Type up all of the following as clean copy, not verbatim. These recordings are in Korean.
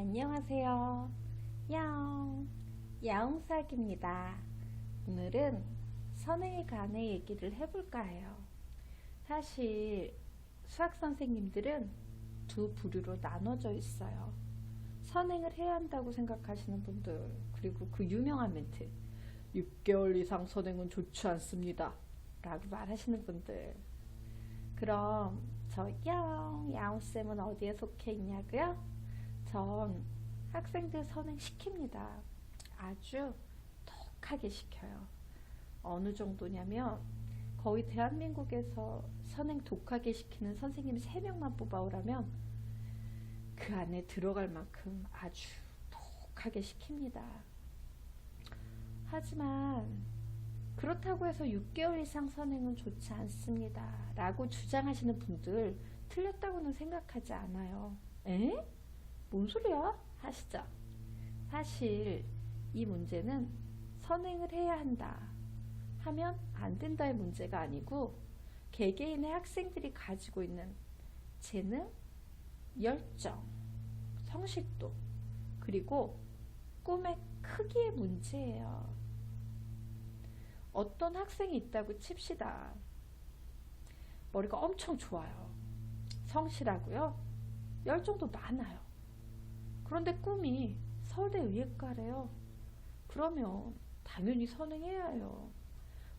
안녕하세요. 야옹삭입니다. 오늘은 선행에 관해 얘기를 해볼까 해요. 사실 수학 선생님들은 두 부류로 나눠져 있어요. 선행을 해야 한다고 생각하시는 분들, 그리고 그 유명한 멘트 6개월 이상 선행은 좋지 않습니다 라고 말하시는 분들. 그럼 저 야옹쌤은 어디에 속해 있냐고요? 전 학생들 선행 시킵니다. 아주 독하게 시켜요. 어느 정도냐면 거의 대한민국에서 선행 독하게 시키는 선생님 3명만 뽑아오라면 그 안에 들어갈 만큼 아주 독하게 시킵니다. 하지만 그렇다고 해서 6개월 이상 선행은 좋지 않습니다 라고 주장하시는 분들 틀렸다고는 생각하지 않아요. 에? 뭔 소리야? 하시죠. 사실 이 문제는 선행을 해야 한다 하면 안 된다의 문제가 아니고 개개인의 학생들이 가지고 있는 재능, 열정, 성실도, 그리고 꿈의 크기의 문제예요. 어떤 학생이 있다고 칩시다. 머리가 엄청 좋아요. 성실하고요. 열정도 많아요. 그런데 꿈이 서울대 의예과래요. 그러면 당연히 선행해야 해요.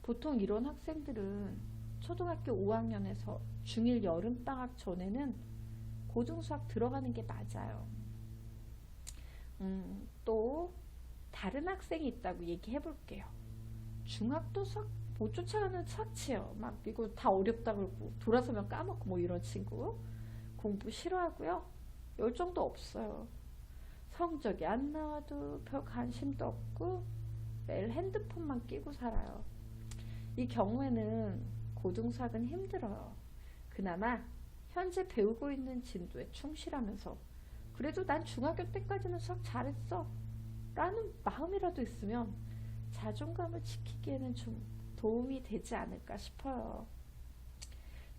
보통 이런 학생들은 초등학교 5학년에서 중1 여름방학 전에는 고등수학 들어가는 게 맞아요. 또 다른 학생이 있다고 얘기해 볼게요. 중학도 수학 못 쫓아가는 수학치요. 막 이거 다 어렵다 그러고 돌아서면 까먹고 뭐 이런 친구. 공부 싫어하고요. 열정도 없어요. 성적이 안 나와도 별 관심도 없고 매일 핸드폰만 끼고 살아요. 이 경우에는 고등수학은 힘들어요. 그나마 현재 배우고 있는 진도에 충실하면서 그래도 난 중학교 때까지는 수학 잘했어 라는 마음이라도 있으면 자존감을 지키기에는 좀 도움이 되지 않을까 싶어요.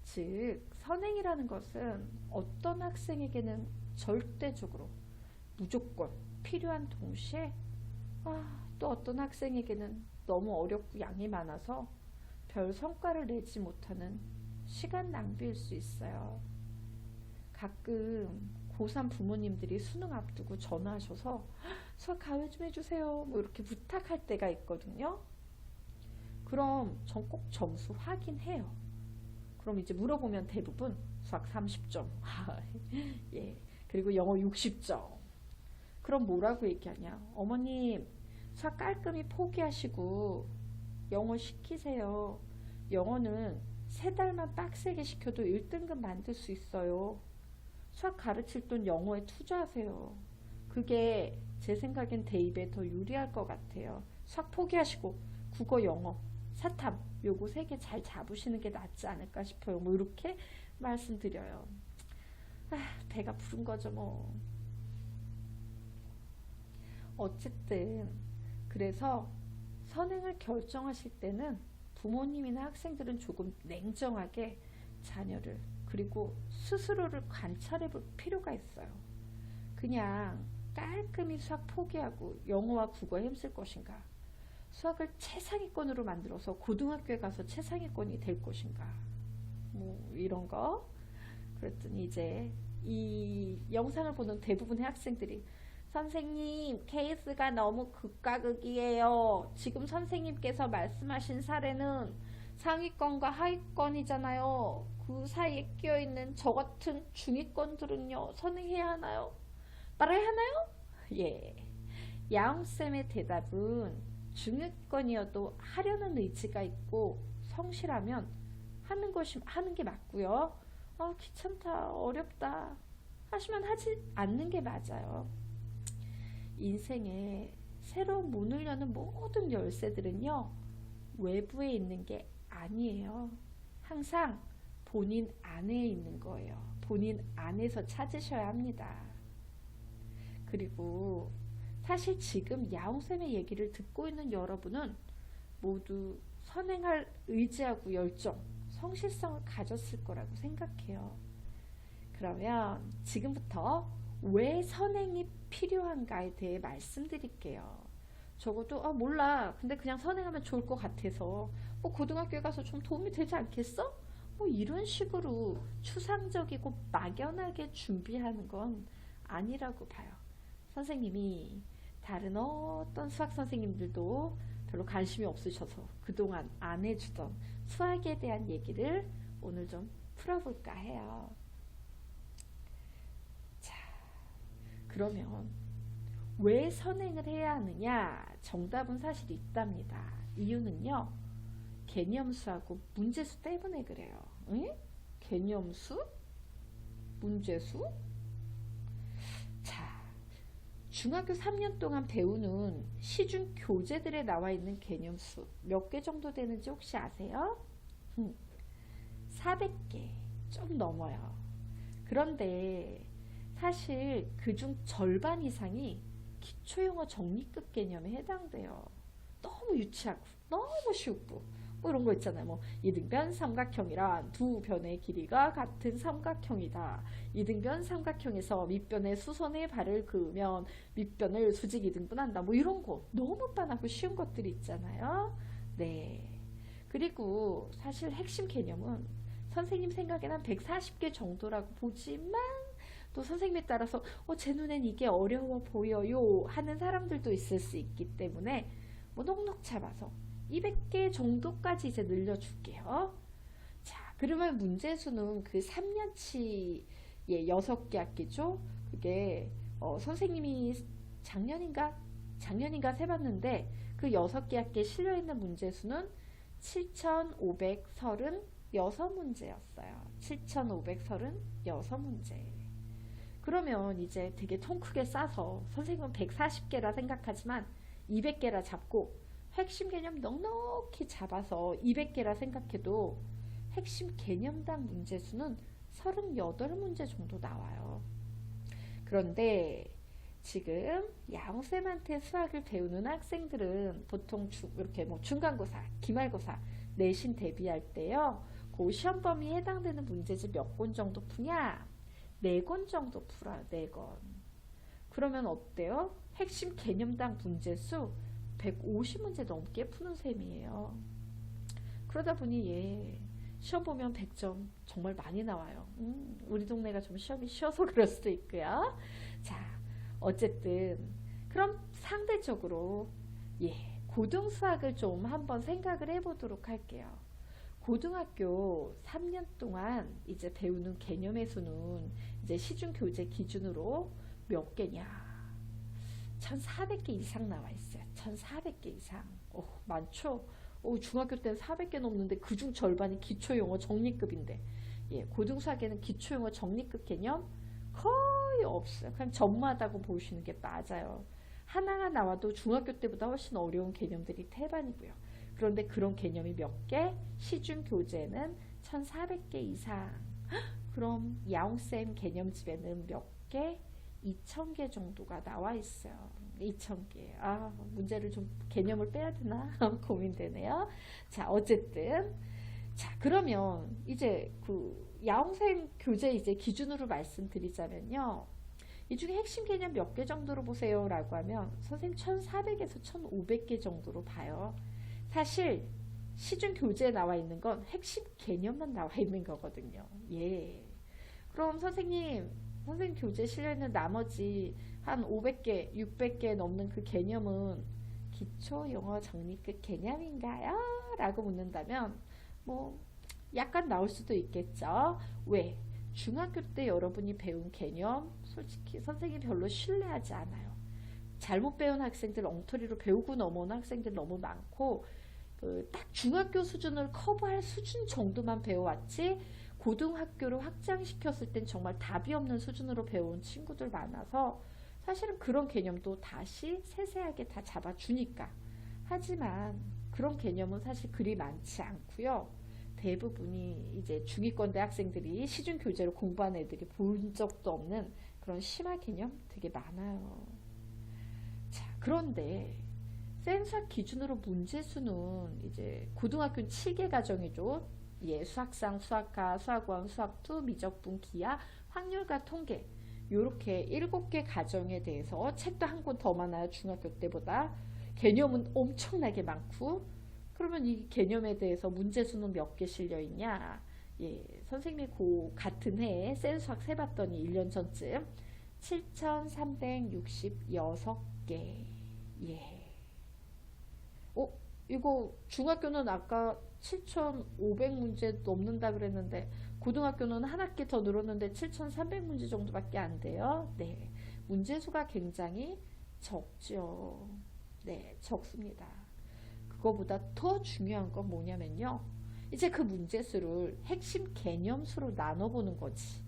즉 선행이라는 것은 어떤 학생에게는 절대적으로 무조건 필요한 동시에 또 어떤 학생에게는 너무 어렵고 양이 많아서 별 성과를 내지 못하는 시간 낭비일 수 있어요. 가끔 고3 부모님들이 수능 앞두고 전화하셔서 수학 가외 좀 해주세요 뭐 이렇게 부탁할 때가 있거든요. 그럼 전 꼭 점수 확인해요. 그럼 이제 물어보면 대부분 수학 30점 예, 그리고 영어 60점. 그럼 뭐라고 얘기하냐? 어머님 수학 깔끔히 포기하시고 영어 시키세요. 영어는 3달만 빡세게 시켜도 1등급 만들 수 있어요. 수학 가르칠 돈 영어에 투자하세요. 그게 제 생각엔 대입에 더 유리할 것 같아요. 수학 포기하시고 국어, 영어, 사탐 요거 3개 잘 잡으시는 게 낫지 않을까 싶어요. 뭐 이렇게 말씀드려요. 배가 부른 거죠 뭐. 어쨌든 그래서 선행을 결정하실 때는 부모님이나 학생들은 조금 냉정하게 자녀를 그리고 스스로를 관찰해 볼 필요가 있어요. 그냥 깔끔히 수학 포기하고 영어와 국어에 힘쓸 것인가, 수학을 최상위권으로 만들어서 고등학교에 가서 최상위권이 될 것인가, 뭐 이런 거. 그랬더니 이제 이 영상을 보는 대부분의 학생들이 선생님 케이스가 너무 극과 극이에요. 지금 선생님께서 말씀하신 사례는 상위권과 하위권이잖아요. 그 사이에 끼어있는 저 같은 중위권들은요 선행해야 하나요? 말아야 하나요? 예. 야옹쌤의 대답은 중위권이어도 하려는 의지가 있고 성실하면 하는 게 맞고요. 귀찮다 어렵다 하시면 하지 않는 게 맞아요. 인생에 새로 문을 여는 모든 열쇠들은요 외부에 있는 게 아니에요. 항상 본인 안에 있는 거예요. 본인 안에서 찾으셔야 합니다. 그리고 사실 지금 야옹쌤의 얘기를 듣고 있는 여러분은 모두 선행할 의지하고 열정, 성실성을 가졌을 거라고 생각해요. 그러면 지금부터 왜 선행이 필요한가에 대해 말씀드릴게요. 적어도 몰라. 근데 그냥 선행하면 좋을 것 같아서 고등학교에 가서 좀 도움이 되지 않겠어? 이런 식으로 추상적이고 막연하게 준비하는 건 아니라고 봐요. 선생님이 다른 어떤 수학 선생님들도 별로 관심이 없으셔서 그동안 안 해주던 수학에 대한 얘기를 오늘 좀 풀어볼까 해요. 자, 그러면 왜 선행을 해야 하느냐? 정답은 사실 있답니다. 이유는요, 개념수하고 문제수 때문에 그래요. 응? 개념수? 문제수? 자, 중학교 3년 동안 배우는 시중 교재들에 나와 있는 개념수 몇 개 정도 되는지 혹시 아세요? 400개 좀 넘어요. 그런데 사실 그중 절반 이상이 기초영어 정리급 개념에 해당돼요. 너무 유치하고 너무 쉽고 이런 거 있잖아요. 이등변 삼각형이란 두 변의 길이가 같은 삼각형이다. 이등변 삼각형에서 밑변에 수선의 발을 그으면 밑변을 수직 2등분한다. 이런 거 너무 뻔하고 쉬운 것들이 있잖아요. 네. 그리고 사실 핵심 개념은 선생님 생각에는 한 140개 정도라고 보지만 또 선생님에 따라서 제 눈엔 이게 어려워 보여요 하는 사람들도 있을 수 있기 때문에 넉넉 잡아서 200개 정도까지 이제 늘려줄게요. 자, 그러면 문제수는 그 3년치의 6개 학기죠. 그게 선생님이 작년인가 세봤는데 그 6개 학기에 실려있는 문제수는 7,536문제였어요. 7,536문제. 그러면 이제 되게 통 크게 싸서 선생님은 140개라 생각하지만 200개라 잡고 핵심 개념 넉넉히 잡아서 200개라 생각해도 핵심 개념당 문제수는 38문제 정도 나와요. 그런데 지금 야옹쌤한테 수학을 배우는 학생들은 보통 이렇게 중간고사, 기말고사, 내신 대비할 때요. 그 시험 범위에 해당되는 문제집 몇 권 정도 푸냐? 4권 정도 풀어요. 4권. 그러면 어때요? 핵심 개념당 문제수 150문제 넘게 푸는 셈이에요. 그러다 보니 시험 보면 100점 정말 많이 나와요. 우리 동네가 좀 시험이 쉬워서 그럴 수도 있고요. 자, 어쨌든 그럼 상대적으로 고등수학을 좀 한번 생각을 해보도록 할게요. 고등학교 3년 동안 이제 배우는 개념의 수는 이제 시중교재 기준으로 몇 개냐? 1,400개 이상 나와 있어요. 1,400개 이상. 많죠? 중학교 때는 400개 넘는데 그중 절반이 기초영어 정리급인데 고등수학에는 기초영어 정리급 개념 거의 없어요. 그냥 전무하다고 보시는 게 맞아요. 하나가 나와도 중학교 때보다 훨씬 어려운 개념들이 태반이고요. 그런데 그런 개념이 몇 개? 시중 교재는 1,400개 이상. 그럼 야옹쌤 개념집에는 몇 개? 2,000개 정도가 나와 있어요. 2,000개. 문제를 좀 개념을 빼야 되나? 고민되네요. 자, 어쨌든. 자, 그러면 이제 그 야옹쌤 교재 이제 기준으로 말씀드리자면요. 이 중에 핵심 개념 몇 개 정도로 보세요 라고 하면 선생님 1,400에서 1,500개 정도로 봐요. 사실 시중 교재에 나와 있는 건 핵심 개념만 나와 있는 거거든요. 그럼 선생님 교재에 실려있는 나머지 한 500개, 600개 넘는 그 개념은 기초 영어 정리급 개념인가요? 라고 묻는다면 약간 나올 수도 있겠죠. 왜? 중학교 때 여러분이 배운 개념 솔직히 선생님이 별로 신뢰하지 않아요. 잘못 배운 학생들, 엉터리로 배우고 넘어오는 학생들 너무 많고 딱 중학교 수준을 커버할 수준 정도만 배워왔지 고등학교로 확장시켰을 땐 정말 답이 없는 수준으로 배운 친구들 많아서 사실은 그런 개념도 다시 세세하게 다 잡아주니까. 하지만 그런 개념은 사실 그리 많지 않고요. 대부분이 이제 중위권대 학생들이 시중 교재로 공부한 애들이 본 적도 없는 그런 심화 개념 되게 많아요. 자, 그런데 센수학 기준으로 문제수는 이제 고등학교는 7개 과정이죠. 수학상, 수학과, 수학원, 수학2, 미적분, 기하, 확률과 통계. 요렇게 7개 가정에 대해서 책도 한 권 더 많아요. 중학교 때보다. 개념은 엄청나게 많고, 그러면 이 개념에 대해서 문제수는 몇 개 실려 있냐? 예, 선생님이 그 같은 해에 센수학 세봤더니 1년 전쯤 7,366개. 예. 이거 중학교는 아까 7,500문제 넘는다 그랬는데 고등학교는 한 학기 더 늘었는데 7,300문제 정도밖에 안 돼요. 네. 문제수가 굉장히 적죠. 네, 적습니다. 그거보다 더 중요한 건 뭐냐면요. 이제 그 문제수를 핵심 개념수로 나눠보는 거지.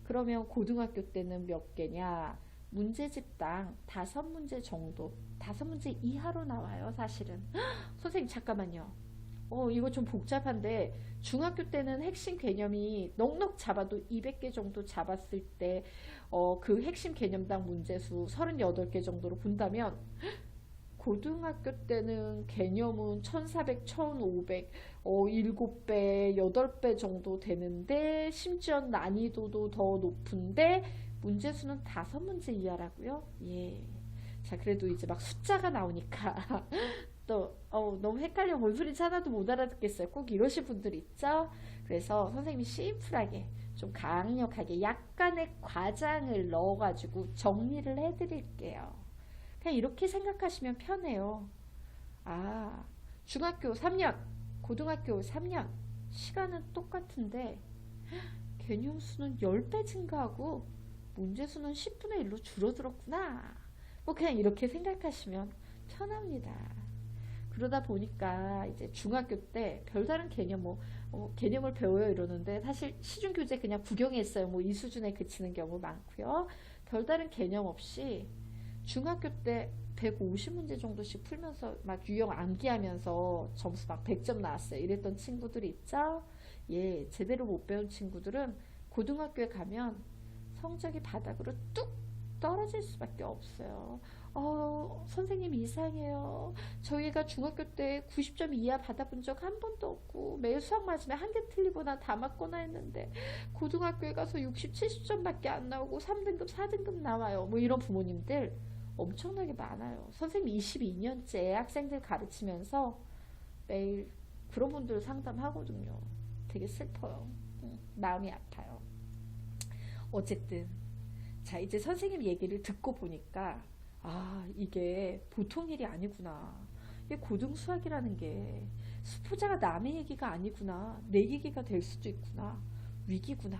그러면 고등학교 때는 몇 개냐? 문제집당 5문제 정도, 5문제 이하로 나와요, 사실은. 선생님, 잠깐만요. 이거 좀 복잡한데, 중학교 때는 핵심 개념이 넉넉 잡아도 200개 정도 잡았을 때, 그 핵심 개념당 문제수 38개 정도로 본다면, 고등학교 때는 개념은 1400, 1500, 7배, 8배 정도 되는데, 심지어 난이도도 더 높은데, 문제수는 5문제 이하라고요? 예. 자, 그래도 이제 막 숫자가 나오니까 또 너무 헷갈려 뭔 소리인지 하나도 못 알아듣겠어요. 꼭 이러실 분들 있죠? 그래서 선생님이 심플하게 좀 강력하게 약간의 과장을 넣어가지고 정리를 해드릴게요. 그냥 이렇게 생각하시면 편해요. 아, 중학교 3년, 고등학교 3년 시간은 똑같은데 개념수는 10배 증가하고 문제수는 10분의 1로 줄어들었구나. 뭐 그냥 이렇게 생각하시면 편합니다. 그러다 보니까 이제 중학교 때 별다른 개념 개념을 배워요 이러는데 사실 시중교재 그냥 구경했어요. 뭐 이 수준에 그치는 경우 많고요. 별다른 개념 없이 중학교 때 150문제 정도씩 풀면서 막 유형 암기하면서 점수 막 100점 나왔어요. 이랬던 친구들이 있죠. 예, 제대로 못 배운 친구들은 고등학교에 가면 성적이 바닥으로 뚝 떨어질 수밖에 없어요. 선생님 이상해요. 저희가 중학교 때 90점 이하 받아본 적 한 번도 없고 매일 수학 맞으면 한 개 틀리거나 다 맞거나 했는데 고등학교에 가서 60, 70점밖에 안 나오고 3등급, 4등급 나와요. 뭐 이런 부모님들 엄청나게 많아요. 선생님 22년째 학생들 가르치면서 매일 그런 분들 상담하거든요. 되게 슬퍼요. 마음이 아파요. 어쨌든 자 이제 선생님 얘기를 듣고 보니까 이게 보통 일이 아니구나. 이게 고등수학이라는 게 수포자가 남의 얘기가 아니구나. 내 얘기가 될 수도 있구나. 위기구나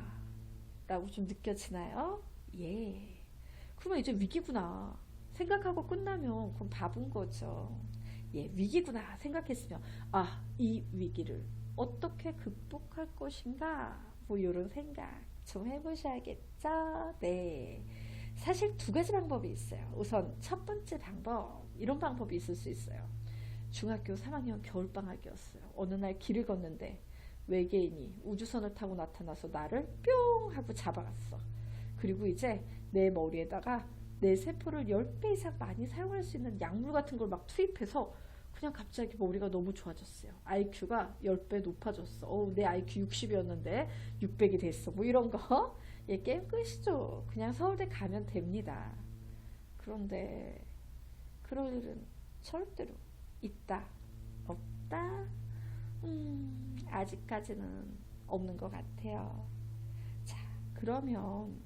라고 좀 느껴지나요? 예. 그러면 이제 위기구나 생각하고 끝나면 그럼 바본 거죠. 예, 위기구나 생각했으면 이 위기를 어떻게 극복할 것인가 뭐 이런 생각 좀 해보셔야겠죠. 네. 사실 2가지 방법이 있어요. 우선 첫 번째 방법, 이런 방법이 있을 수 있어요. 중학교 3학년 겨울방학이었어요. 어느 날 길을 걷는데 외계인이 우주선을 타고 나타나서 나를 뿅 하고 잡아갔어. 그리고 이제 내 머리에다가 내 세포를 10배 이상 많이 사용할 수 있는 약물 같은 걸 막 투입해서 그냥 갑자기 머리가 너무 좋아졌어요. IQ가 10배 높아졌어. 내 IQ 60이었는데 600이 됐어. 뭐 이런 거. 예, 게임 끝이죠. 그냥 서울대 가면 됩니다. 그런데 그럴 일은 절대로 있다, 없다? 아직까지는 없는 것 같아요. 자, 그러면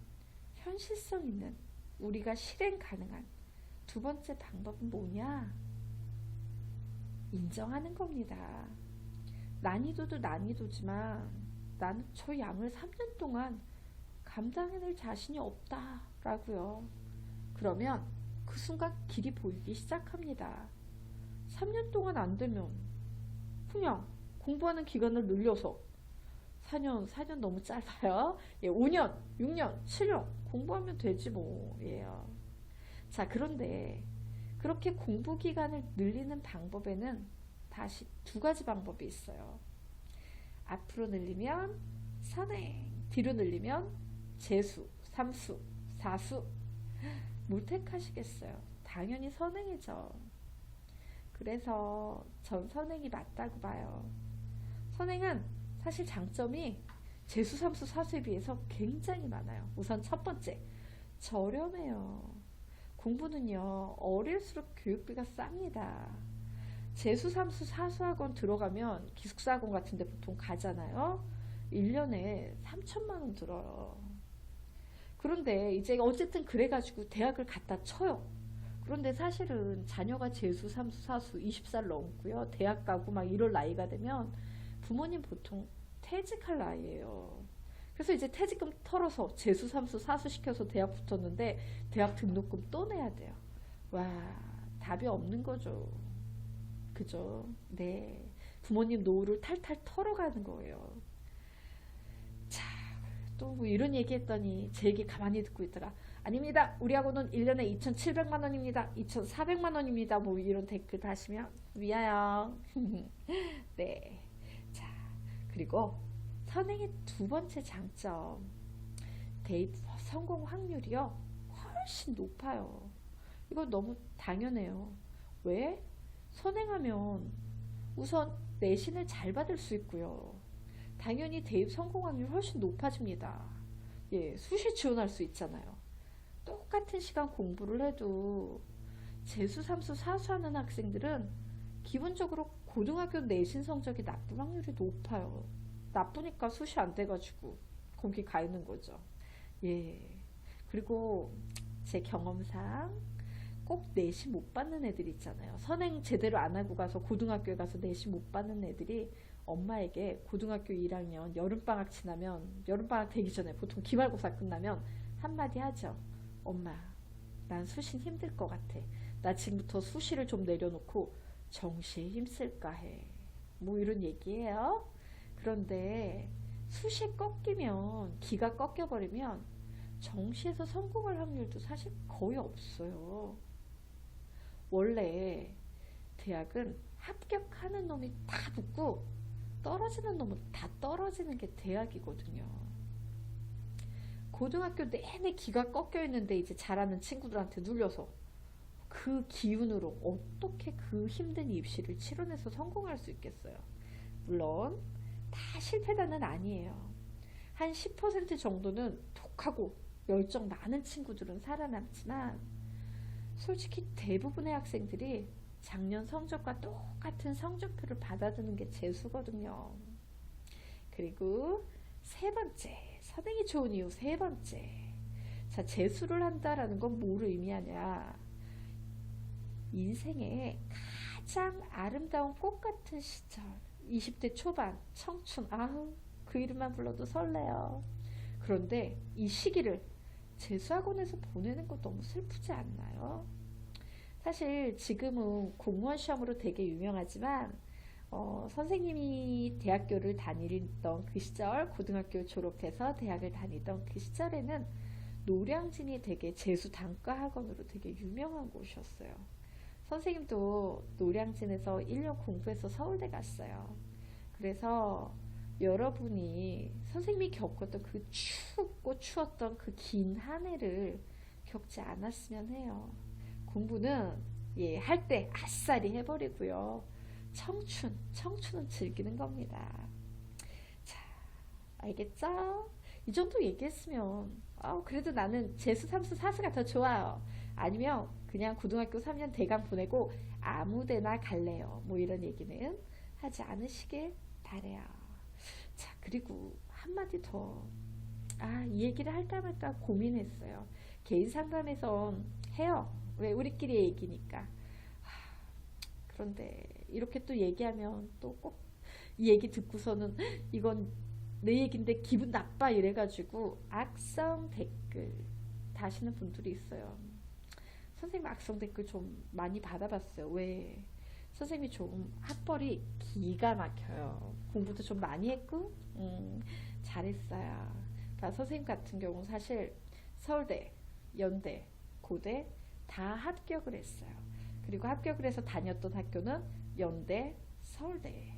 현실성 있는 우리가 실행 가능한 2번째 방법은 뭐냐? 인정하는 겁니다. 난이도도 난이도지만 나는 저 양을 3년 동안 감당해낼 자신이 없다라고요. 그러면 그 순간 길이 보이기 시작합니다. 3년 동안 안 되면 그냥 공부하는 기간을 늘려서 4년 너무 짧아요. 예, 5년, 6년, 7년 공부하면 되지 뭐예요. 자, 그런데 그렇게 공부 기간을 늘리는 방법에는 다시 2가지 방법이 있어요. 앞으로 늘리면 선행, 뒤로 늘리면 재수, 삼수, 사수. 뭘 택하시겠어요? 당연히 선행이죠. 그래서 전 선행이 맞다고 봐요. 선행은 사실 장점이 재수, 삼수, 사수에 비해서 굉장히 많아요. 우선 첫 번째, 저렴해요. 공부는요, 어릴수록 교육비가 쌉니다. 재수, 삼수, 사수학원 들어가면 기숙사학원 같은 데 보통 가잖아요. 1년에 3천만 원 들어요. 그런데 이제 어쨌든 그래가지고 대학을 갖다 쳐요. 그런데 사실은 자녀가 재수, 삼수, 사수 20살 넘고요. 대학 가고 막 이럴 나이가 되면 부모님 보통 퇴직할 나이예요. 그래서 이제 퇴직금 털어서 재수, 삼수, 사수 시켜서 대학 붙었는데 대학 등록금 또 내야 돼요. 와, 답이 없는 거죠. 그죠? 네. 부모님 노후를 탈탈 털어가는 거예요. 자, 또 뭐 이런 얘기 했더니 제 얘기 가만히 듣고 있다가 아닙니다. 우리 학원은 1년에 2,700만 원입니다. 2,400만 원입니다. 뭐 이런 댓글 다시면 미안해요. 네. 자, 그리고 선행의 두 번째 장점. 대입 성공 확률이요. 훨씬 높아요. 이거 너무 당연해요. 왜? 선행하면 우선 내신을 잘 받을 수 있고요. 당연히 대입 성공 확률 훨씬 높아집니다. 예, 수시 지원할 수 있잖아요. 똑같은 시간 공부를 해도 재수, 삼수, 사수하는 학생들은 기본적으로 고등학교 내신 성적이 나쁜 확률이 높아요. 나쁘니까 수시 안 돼가지고 거기 가 있는 거죠. 예. 그리고 제 경험상 꼭 내신 못 받는 애들 있잖아요. 선행 제대로 안 하고 가서 고등학교에 가서 내신 못 받는 애들이 엄마에게 고등학교 1학년 여름방학 지나면 여름방학 되기 전에 보통 기말고사 끝나면 한마디 하죠. 엄마, 난 수시 힘들 것 같아. 나 지금부터 수시를 좀 내려놓고 정시에 힘쓸까 해. 뭐 이런 얘기예요. 그런데 수시에 꺾이면 기가 꺾여버리면 정시에서 성공할 확률도 사실 거의 없어요. 원래 대학은 합격하는 놈이 다 붙고 떨어지는 놈은 다 떨어지는 게 대학이거든요. 고등학교 내내 기가 꺾여 있는데 이제 잘하는 친구들한테 눌려서 그 기운으로 어떻게 그 힘든 입시를 치러내서 성공할 수 있겠어요. 물론 다 실패단은 아니에요. 한 10% 정도는 독하고 열정 많은 친구들은 살아남지만 솔직히 대부분의 학생들이 작년 성적과 똑같은 성적표를 받아드는 게 재수거든요. 그리고 세 번째, 선행이 좋은 이유 세 번째. 자, 재수를 한다라는 건 뭐를 의미하냐? 인생의 가장 아름다운 꽃 같은 시절, 20대 초반, 청춘, 아우, 그 이름만 불러도 설레요. 그런데 이 시기를 재수학원에서 보내는 거 너무 슬프지 않나요? 사실 지금은 공무원 시험으로 되게 유명하지만 선생님이 대학교를 다니던 그 시절, 고등학교 졸업해서 대학을 다니던 그 시절에는 노량진이 되게 재수 단과 학원으로 되게 유명한 곳이었어요. 선생님도 노량진에서 1년 공부해서 서울대 갔어요. 그래서 여러분이 선생님이 겪었던 그 춥고 추웠던 그 긴 한 해를 겪지 않았으면 해요. 공부는 예, 할 때 아싸리 해버리고요. 청춘은 즐기는 겁니다. 자, 알겠죠? 이 정도 얘기했으면 그래도 나는 재수, 삼수, 사수가 더 좋아요. 아니면 그냥 고등학교 3년 대강 보내고 아무 데나 갈래요. 뭐 이런 얘기는 하지 않으시길 바래요. 자, 그리고 한마디 더. 이 얘기를 할까 말까 고민했어요. 개인 상담에서 해요. 왜? 우리끼리 얘기니까. 그런데 이렇게 또 얘기하면 또 꼭 이 얘기 듣고서는 이건 내 얘긴데 기분 나빠 이래가지고 악성 댓글 다시는 분들이 있어요. 선생님 악성 댓글 좀 많이 받아봤어요. 왜? 선생님이 좀 학벌이 기가 막혀요. 공부도 좀 많이 했고 잘했어요. 그러니까 선생님 같은 경우 사실 서울대, 연대, 고대 다 합격을 했어요. 그리고 합격을 해서 다녔던 학교는 연대, 서울대.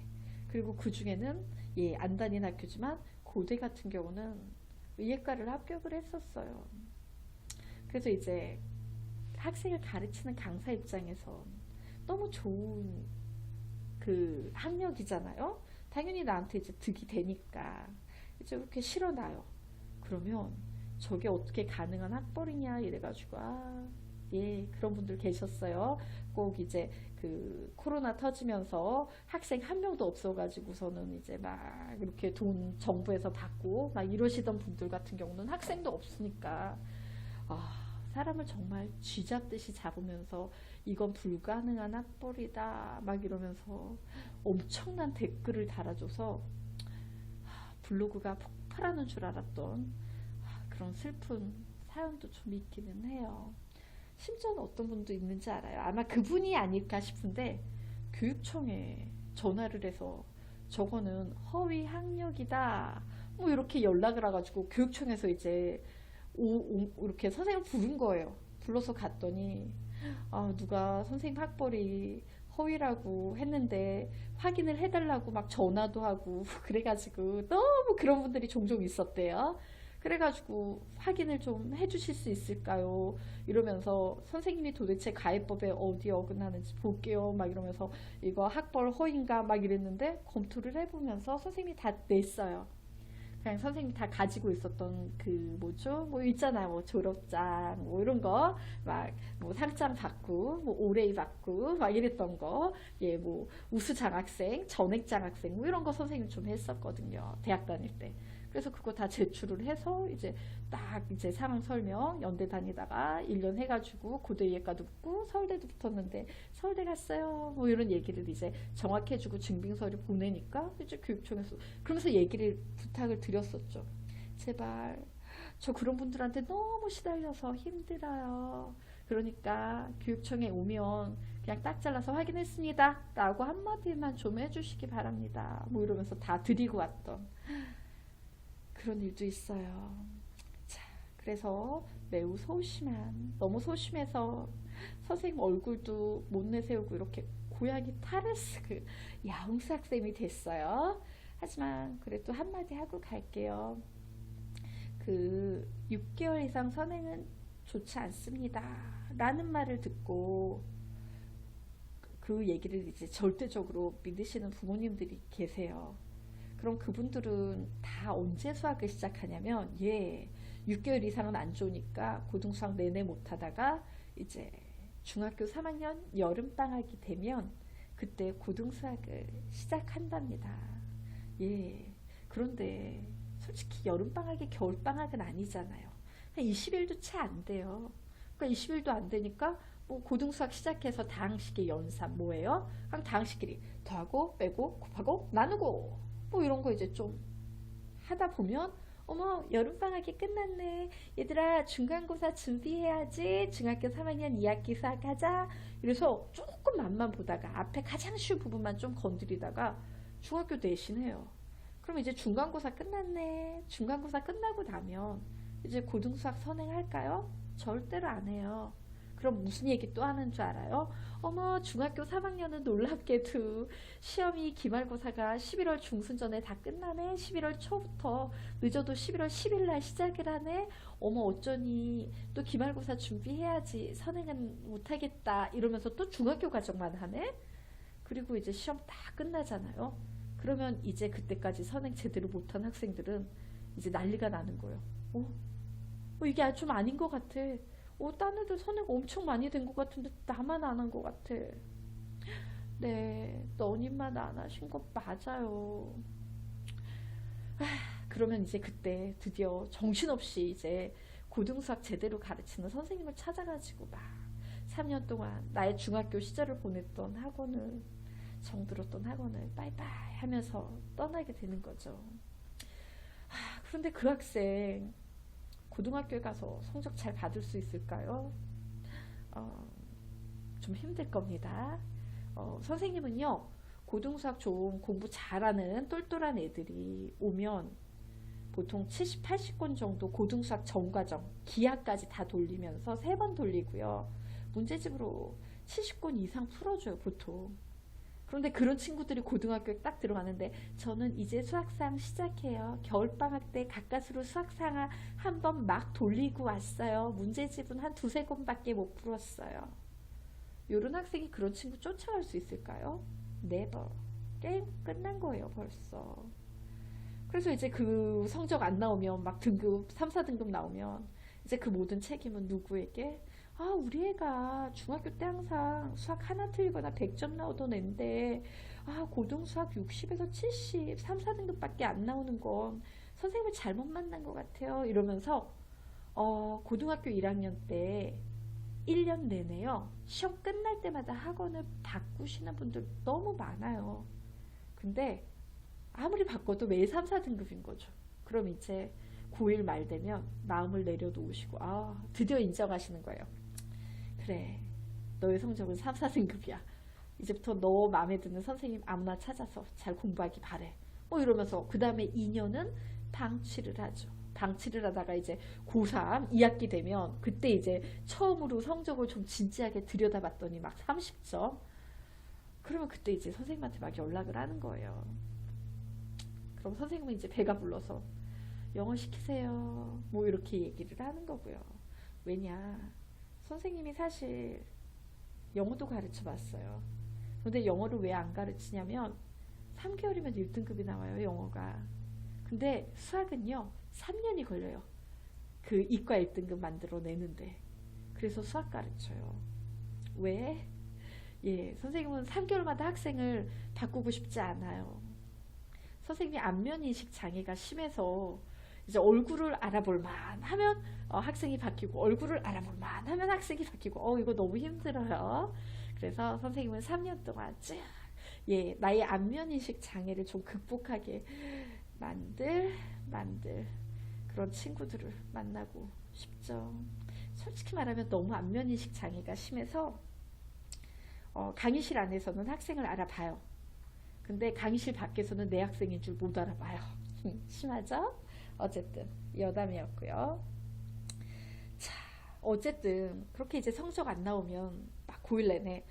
그리고 그 중에는 예, 안 다닌 학교지만 고대 같은 경우는 의예과를 합격을 했었어요. 그래서 이제 학생을 가르치는 강사 입장에서 너무 좋은 그 학력이잖아요. 당연히 나한테 이제 득이 되니까 이제 이렇게 실어놔요. 그러면 저게 어떻게 가능한 학벌이냐 이래가지고 예, 그런 분들 계셨어요. 꼭 이제 그 코로나 터지면서 학생 한 명도 없어가지고서는 이제 막 이렇게 돈 정부에서 받고 막 이러시던 분들 같은 경우는 학생도 없으니까 사람을 정말 쥐잡듯이 잡으면서 이건 불가능한 학벌이다 막 이러면서 엄청난 댓글을 달아줘서 블로그가 폭발하는 줄 알았던 그런 슬픈 사연도 좀 있기는 해요. 심지어는 어떤 분도 있는지 알아요. 아마 그분이 아닐까 싶은데 교육청에 전화를 해서 저거는 허위 학력이다 뭐 이렇게 연락을 와가지고 교육청에서 이제 이렇게 선생님을 부른 거예요. 불러서 갔더니 누가 선생님 학벌이 허위라고 했는데 확인을 해달라고 막 전화도 하고 그래가지고 너무 그런 분들이 종종 있었대요. 그래가지고 확인을 좀 해주실 수 있을까요? 이러면서 선생님이 도대체 가해법에 어디 어긋나는지 볼게요. 막 이러면서 이거 학벌 허위인가 막 이랬는데 검토를 해보면서 선생님이 다 냈어요. 그냥 선생님 다 가지고 있었던 그 뭐죠? 뭐 있잖아요. 뭐 졸업장 뭐 이런 거 막 뭐 상장 받고 뭐 올해 받고 막 이랬던 거. 예, 뭐 우수 장학생, 전액 장학생 뭐 이런 거 선생님 좀 했었거든요. 대학 다닐 때. 그래서 그거 다 제출을 해서 이제 딱 이제 상황 설명 연대 다니다가 1년 해가지고 고대 이해과도 붙고 서울대도 붙었는데 서울대 갔어요 뭐 이런 얘기를 이제 정확해주고 증빙서를 보내니까 이제 교육청에서 그러면서 얘기를 부탁을 드렸었죠. 제발 저 그런 분들한테 너무 시달려서 힘들어요. 그러니까 교육청에 오면 그냥 딱 잘라서 확인했습니다 라고 한마디만 좀 해주시기 바랍니다 뭐 이러면서 다 드리고 왔던 그런 일도 있어요. 자, 그래서 매우 소심한, 너무 소심해서 선생님 얼굴도 못 내세우고 이렇게 고양이 탈을 쓰고 야옹사 학생이 됐어요. 하지만 그래도 한마디 하고 갈게요. 그 6개월 이상 선행은 좋지 않습니다. 라는 말을 듣고 그 얘기를 이제 절대적으로 믿으시는 부모님들이 계세요. 그럼 그분들은 다 언제 수학을 시작하냐면 6개월 이상은 안 좋으니까 고등수학 내내 못하다가 이제 중학교 3학년 여름방학이 되면 그때 고등수학을 시작한답니다. 그런데 솔직히 여름방학이 겨울방학은 아니잖아요. 한 20일도 채 안 돼요. 그러니까 20일도 안 되니까 뭐 고등수학 시작해서 다항식의 연산 뭐예요? 그럼 다항식끼리 더하고 빼고 곱하고 나누고 뭐 이런 거 이제 좀 하다 보면 어머 여름방학이 끝났네 얘들아 중간고사 준비해야지 중학교 3학년 2학기 수학하자 이래서 조금 맛만 보다가 앞에 가장 쉬운 부분만 좀 건드리다가 중학교 내신해요. 그럼 이제 중간고사 끝났네. 중간고사 끝나고 나면 이제 고등수학 선행할까요? 절대로 안 해요. 그럼 무슨 얘기 또 하는 줄 알아요? 어머 중학교 3학년은 놀랍게도 시험이 기말고사가 11월 중순 전에 다 끝나네. 11월 초부터 늦어도 11월 10일 날 시작을 하네. 어머 어쩌니 또 기말고사 준비해야지 선행은 못하겠다 이러면서 또 중학교 과정만 하네. 그리고 이제 시험 다 끝나잖아요. 그러면 이제 그때까지 선행 제대로 못한 학생들은 이제 난리가 나는 거예요. 이게 좀 아닌 것 같아. 딴 애들 선행 엄청 많이 된 것 같은데 나만 안 한 것 같아. 네, 너님만 안 하신 것 맞아요. 그러면 이제 그때 드디어 정신없이 이제 고등수학 제대로 가르치는 선생님을 찾아가지고 막 3년 동안 나의 중학교 시절을 보냈던 학원을 정들었던 학원을 빠이빠이 하면서 떠나게 되는 거죠. 그런데 그 학생 고등학교에 가서 성적 잘 받을 수 있을까요? 좀 힘들 겁니다. 선생님은요 고등수학 좀 공부 잘하는 똘똘한 애들이 오면 보통 70, 80권 정도 고등수학 전과정 기하까지 다 돌리면서 3번 돌리고요. 문제집으로 70권 이상 풀어줘요 보통. 그런데 그런 친구들이 고등학교에 딱 들어가는데 저는 이제 수학상 시작해요. 겨울방학 때 가까스로 수학상 한 번 막 돌리고 왔어요. 문제집은 한 2-3권밖에 못 풀었어요. 이런 학생이 그런 친구 쫓아갈 수 있을까요? Never. 게임 끝난 거예요 벌써. 그래서 이제 그 성적 안 나오면 막 등급 3, 4등급 나오면 이제 그 모든 책임은 누구에게? 아, 우리 애가 중학교 때 항상 수학 하나 틀리거나 100점 나오던 애인데 아, 고등 수학 60에서 70, 3, 4등급밖에 안 나오는 건 선생님을 잘못 만난 것 같아요. 이러면서 고등학교 1학년 때 1년 내내요. 시험 끝날 때마다 학원을 바꾸시는 분들 너무 많아요. 근데 아무리 바꿔도 매일 3, 4등급인 거죠. 그럼 이제 고1 말 되면 마음을 내려놓으시고 아, 드디어 인정하시는 거예요. 그래, 너의 성적은 3, 4등급이야. 이제부터 너 마음에 드는 선생님 아무나 찾아서 잘 공부하기 바래. 뭐 이러면서 그 다음에 2년은 방치를 하죠. 방치를 하다가 이제 고3 2학기 되면 그때 이제 처음으로 성적을 좀 진지하게 들여다봤더니 막 30점. 그러면 그때 이제 선생님한테 막 연락을 하는 거예요. 그럼 선생님은 이제 배가 불러서 영어 시키세요. 뭐 이렇게 얘기를 하는 거고요. 왜냐? 선생님이 사실 영어도 가르쳐 봤어요. 근데 영어를 왜 안 가르치냐면 3개월이면 1등급이 나와요, 영어가. 근데 수학은요, 3년이 걸려요. 그 이과 1등급 만들어내는데. 그래서 수학 가르쳐요. 왜? 예, 선생님은 3개월마다 학생을 바꾸고 싶지 않아요. 선생님이 안면인식 장애가 심해서 이제 얼굴을 알아볼 만 하면 학생이 바뀌고 얼굴을 알아볼 만 하면 학생이 바뀌고 이거 너무 힘들어요. 그래서 선생님은 3년 동안 쭉 예, 나의 안면인식 장애를 좀 극복하게 만들 그런 친구들을 만나고 싶죠. 솔직히 말하면 너무 안면인식 장애가 심해서 강의실 안에서는 학생을 알아봐요. 근데 강의실 밖에서는 내 학생인 줄 못 알아봐요. 심하죠? 어쨌든 여담이었고요. 자, 어쨌든 그렇게 이제 성적 안 나오면 막 고1 내내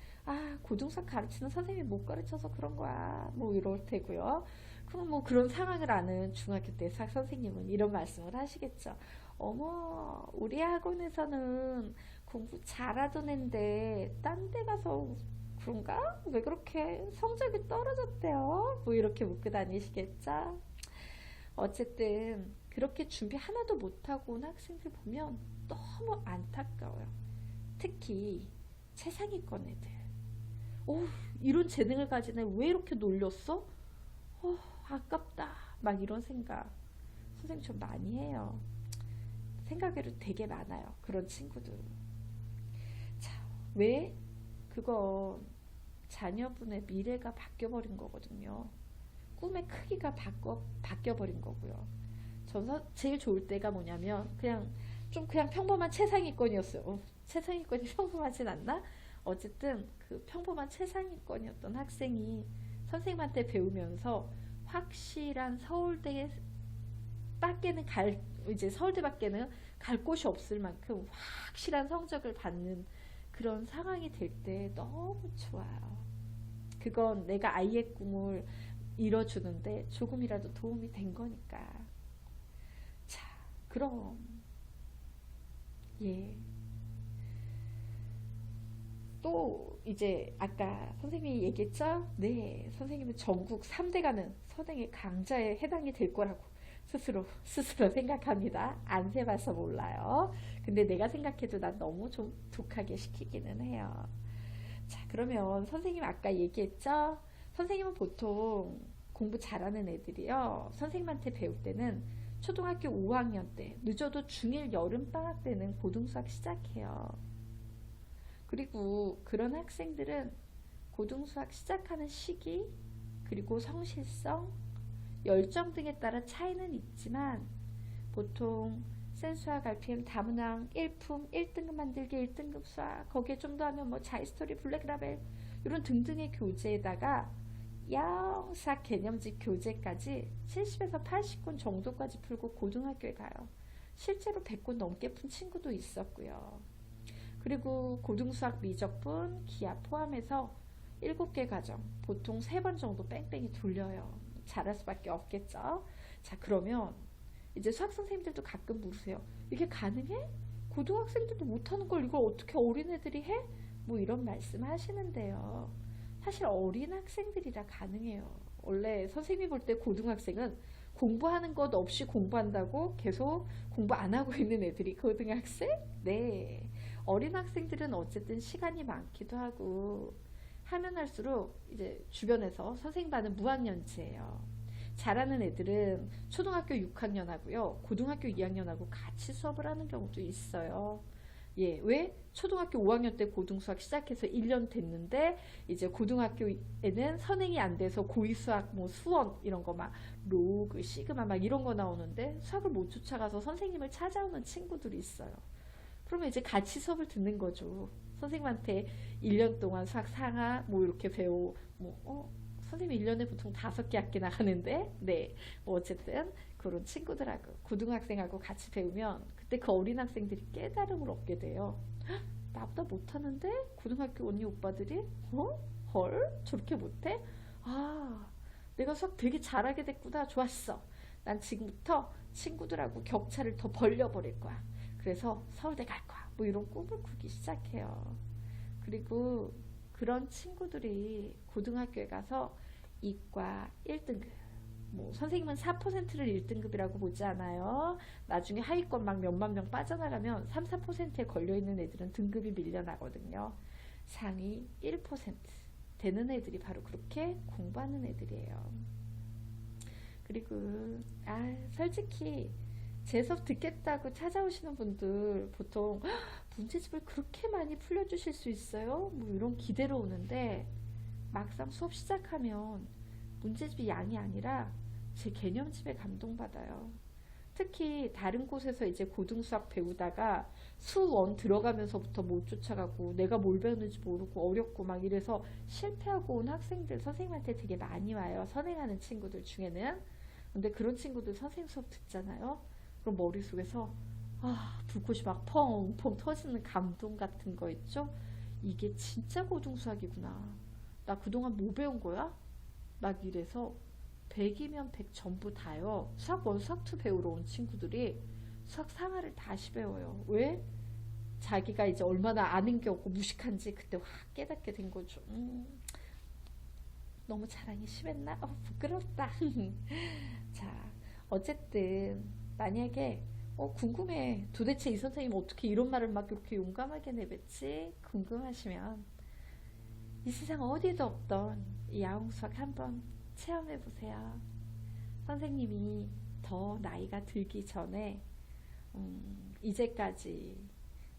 고등수학 가르치는 선생님이 못 가르쳐서 그런 거야. 뭐 이럴 테고요. 그럼 뭐 그런 상황을 아는 중학교 때 수학 선생님은 이런 말씀을 하시겠죠. 어머, 우리 학원에서는 공부 잘하던 앤데 딴 데 가서 그런가? 왜 그렇게 성적이 떨어졌대요? 뭐 이렇게 묻고 다니시겠죠? 어쨌든 그렇게 준비 하나도 못하고 온 학생들 보면 너무 안타까워요. 특히 최상위권 애들. 이런 재능을 가진 애 왜 이렇게 놀렸어? 아깝다. 막 이런 생각 선생님 좀 많이 해요. 생각외로 되게 많아요. 그런 친구들. 자, 왜? 그건 자녀분의 미래가 바뀌어버린 거거든요. 꿈의 크기가 바뀌어버린 거고요. 저는 제일 좋을 때가 뭐냐면 그냥 평범한 최상위권이었어요. 최상위권이 평범하진 않나? 어쨌든 그 평범한 최상위권이었던 학생이 선생님한테 배우면서 확실한 서울대밖에는 갈 곳이 없을 만큼 확실한 성적을 받는 그런 상황이 될 때 너무 좋아요. 그건 내가 아이의 꿈을 이뤄주는데 조금이라도 도움이 된 거니까. 자, 그럼 예. 또 이제 아까 선생님이 얘기했죠? 네, 선생님은 전국 3대 가는 선행의 강자에 해당이 될 거라고 스스로 생각합니다. 안 세봐서 몰라요. 근데 내가 생각해도 난 너무 좀 독하게 시키기는 해요. 자, 그러면 선생님 아까 얘기했죠? 선생님은 보통 공부 잘하는 애들이요. 선생님한테 배울 때는 초등학교 5학년 때, 늦어도 중1 여름방학 때는 고등수학 시작해요. 그리고 그런 학생들은 고등수학 시작하는 시기, 그리고 성실성, 열정 등에 따라 차이는 있지만 보통 센수학, RPM, 다문항, 1품, 1등급 만들기, 1등급 수학, 거기에 좀 더 하면 뭐 자이스토리, 블랙라벨 이런 등등의 교재에다가 영사 개념집 교재까지 70에서 80권 정도까지 풀고 고등학교에 가요. 실제로 100권 넘게 푼 친구도 있었고요. 그리고 고등수학 미적분, 기하 포함해서 7개 과정 보통 3번 정도 뺑뺑이 돌려요. 잘할 수밖에 없겠죠. 자, 그러면 이제 수학 선생님들도 가끔 물으세요. 이게 가능해? 고등학생들도 못하는 걸 이걸 어떻게 어린애들이 해? 뭐 이런 말씀 하시는데요. 사실 어린 학생들이라 가능해요. 원래 선생님이 볼 때 고등학생은 공부하는 것 없이 공부한다고 계속 공부 안 하고 있는 애들이 고등학생? 네. 어린 학생들은 어쨌든 시간이 많기도 하고 하면 할수록 이제 주변에서 선생님 반은 무학년치예요. 잘하는 애들은 초등학교 6학년 하고요. 고등학교 2학년 하고 같이 수업을 하는 경우도 있어요. 예, 왜? 초등학교 5학년 때 고등수학 시작해서 1년 됐는데 이제 고등학교에는 선행이 안 돼서 고위수학 뭐 수원 이런 거 막 로그 시그마 막 이런 거 나오는데 수학을 못 쫓아가서 선생님을 찾아오는 친구들이 있어요. 그러면 이제 같이 수업을 듣는 거죠. 선생님한테 1년 동안 수학 상하 뭐 이렇게 배워 선생님 1년에 보통 5개 학기 나가는데 네, 뭐 어쨌든 그런 친구들하고 고등학생하고 같이 배우면 그때 그 어린 학생들이 깨달음을 얻게 돼요. 헉, 나보다 못하는데 고등학교 언니 오빠들이 헐? 저렇게 못해? 아, 내가 수학 되게 잘하게 됐구나. 좋았어. 난 지금부터 친구들하고 격차를 더 벌려버릴 거야. 그래서 서울대 갈 거야. 뭐 이런 꿈을 꾸기 시작해요. 그리고 그런 친구들이 고등학교에 가서 이과 1등급 뭐 선생님은 4%를 1등급이라고 보지 않아요. 나중에 하위권 막 몇만 명 빠져나가면 3, 4%에 걸려있는 애들은 등급이 밀려나거든요. 상위 1% 되는 애들이 바로 그렇게 공부하는 애들이에요. 그리고 솔직히 제 수업 듣겠다고 찾아오시는 분들 보통 문제집을 그렇게 많이 풀려주실 수 있어요? 뭐 이런 기대로 오는데 막상 수업 시작하면 문제집이 양이 아니라 제 개념집에 감동받아요. 특히 다른 곳에서 이제 고등수학 배우다가 수원 들어가면서부터 못 쫓아가고 내가 뭘 배우는지 모르고 어렵고 막 이래서 실패하고 온 학생들 선생님한테 되게 많이 와요. 선행하는 친구들 중에는. 근데 그런 친구들 선생님 수업 듣잖아요. 그럼 머릿속에서 불꽃이 막 펑펑 터지는 감동 같은 거 있죠? 이게 진짜 고등수학이구나. 나 그동안 뭐 배운 거야? 막 이래서 100이면 100 전부 다요. 수학 1, 수학 2 배우러 온 친구들이 수학 상하를 다시 배워요. 왜? 자기가 이제 얼마나 아는 게 없고 무식한지 그때 확 깨닫게 된 거죠. 너무 자랑이 심했나? 부끄럽다. 자, 어쨌든 만약에 궁금해. 도대체 이 선생님 어떻게 이런 말을 막 이렇게 용감하게 내뱉지? 궁금하시면 이 세상 어디도 없던 이 야옹수학 한번 체험해보세요. 선생님이 더 나이가 들기 전에 이제까지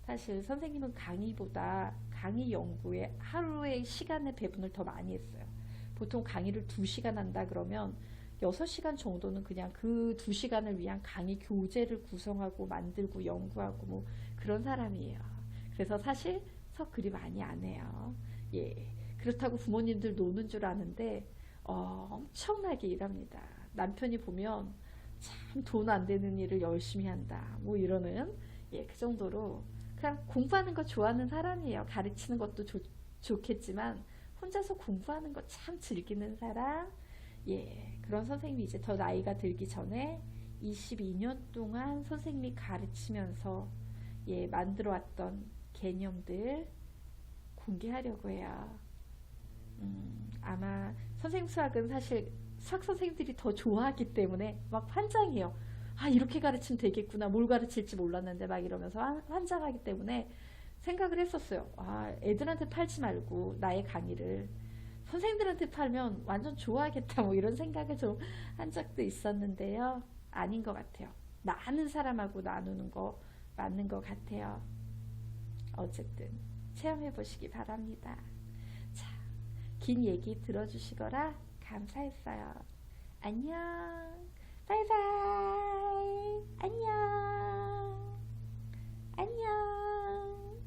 사실 선생님은 강의보다 강의 연구에 하루의 시간의 배분을 더 많이 했어요. 보통 강의를 2시간 한다 그러면 6시간 정도는 그냥 그 2시간을 위한 강의 교재를 구성하고 만들고 연구하고 뭐 그런 사람이에요. 그래서 사실 수업 그리 많이 안 해요. 예. 그렇다고 부모님들 노는 줄 아는데 엄청나게 일합니다. 남편이 보면 참 돈 안 되는 일을 열심히 한다. 뭐 이러는 그 정도로 그냥 공부하는 거 좋아하는 사람이에요. 가르치는 것도 좋겠지만 혼자서 공부하는 거 참 즐기는 사람. 그런 선생님이 이제 더 나이가 들기 전에 22년 동안 선생님이 가르치면서 만들어 왔던 개념들 공개하려고 해요. 아마 선생님 수학은 사실 수학 선생님들이 더 좋아하기 때문에 막 환장해요. 이렇게 가르치면 되겠구나. 뭘 가르칠지 몰랐는데 막 이러면서 환장하기 때문에 생각을 했었어요. 애들한테 팔지 말고 나의 강의를 선생님들한테 팔면 완전 좋아하겠다. 뭐 이런 생각을 좀 한 적도 있었는데요. 아닌 것 같아요. 많은 사람하고 나누는 거 맞는 것 같아요. 어쨌든 체험해 보시기 바랍니다. 자, 긴 얘기 들어주시거라 감사했어요. 안녕. 바이바이. 안녕. 안녕.